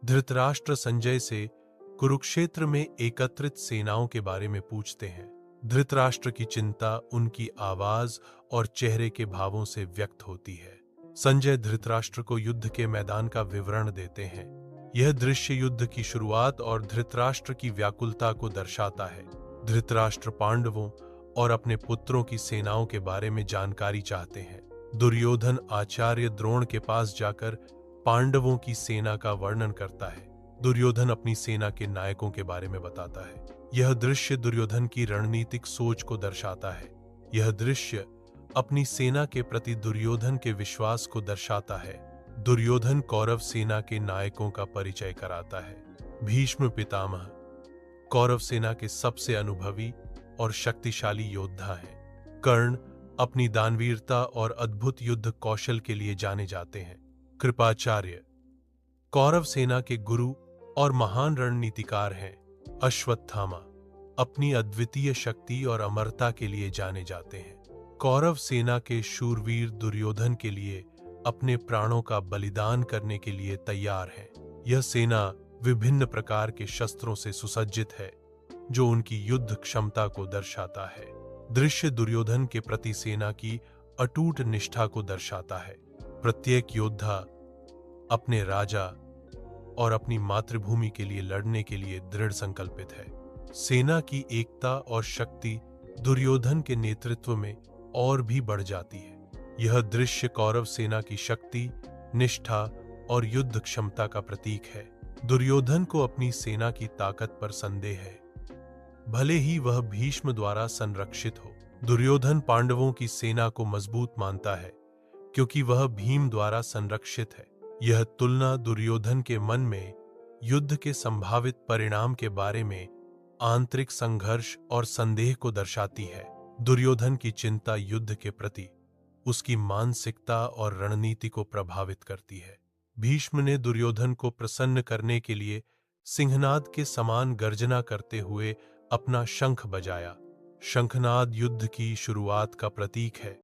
धृतराष्ट्र संजय से कुरुक्षेत्र में एकत्रित सेनाओं के बारे में पूछते हैं। धृतराष्ट्र की चिंता उनकी आवाज और चेहरे के भावों से व्यक्त होती है। संजय धृतराष्ट्र को युद्ध के मैदान का विवरण देते हैं। यह दृश्य युद्ध की शुरुआत और धृतराष्ट्र की व्याकुलता को दर्शाता है। धृतराष्ट्र पांडवों और अपने पुत्रों की सेनाओं के बारे में जानकारी चाहते हैं। दुर्योधन आचार्य द्रोण के पास जाकर पांडवों की सेना का वर्णन करता है। दुर्योधन अपनी सेना के नायकों के बारे में बताता है। यह दृश्य दुर्योधन की रणनीतिक सोच को दर्शाता है। यह दृश्य अपनी सेना के प्रति दुर्योधन के विश्वास को दर्शाता है। दुर्योधन कौरव सेना के नायकों का परिचय कराता है। भीष्म पितामह कौरव सेना के सबसे अनुभवी और शक्तिशाली योद्धा हैं। कर्ण अपनी दानवीरता और अद्भुत युद्ध कौशल के लिए जाने जाते हैं। कृपाचार्य कौरव सेना के गुरु और महान रणनीतिकार हैं। अश्वत्थामा अपनी अद्वितीय शक्ति और अमरता के लिए जाने जाते हैं। कौरव सेना के शूरवीर दुर्योधन के लिए अपने प्राणों का बलिदान करने के लिए तैयार है। यह सेना विभिन्न प्रकार के शस्त्रों से सुसज्जित है, जो उनकी युद्ध क्षमता को दर्शाता है। दृश्य दुर्योधन के प्रति सेना की अटूट निष्ठा को दर्शाता है। प्रत्येक योद्धा अपने राजा और अपनी मातृभूमि के लिए लड़ने के लिए दृढ़ संकल्पित है। सेना की एकता और शक्ति दुर्योधन के नेतृत्व में और भी बढ़ जाती है। यह दृश्य कौरव सेना की शक्ति, निष्ठा और युद्ध क्षमता का प्रतीक है। दुर्योधन को अपनी सेना की ताकत पर संदेह है, भले ही वह भीष्म द्वारा संरक्षित हो। दुर्योधन पांडवों की सेना को मजबूत मानता है, क्योंकि वह भीम द्वारा संरक्षित है। यह तुलना दुर्योधन के मन में युद्ध के संभावित परिणाम के बारे में आंतरिक संघर्ष और संदेह को दर्शाती है। दुर्योधन की चिंता युद्ध के प्रति उसकी मानसिकता और रणनीति को प्रभावित करती है। भीष्म ने दुर्योधन को प्रसन्न करने के लिए सिंहनाद के समान गर्जना करते हुए अपना शंख बजाया। शंखनाद युद्ध की शुरुआत का प्रतीक है।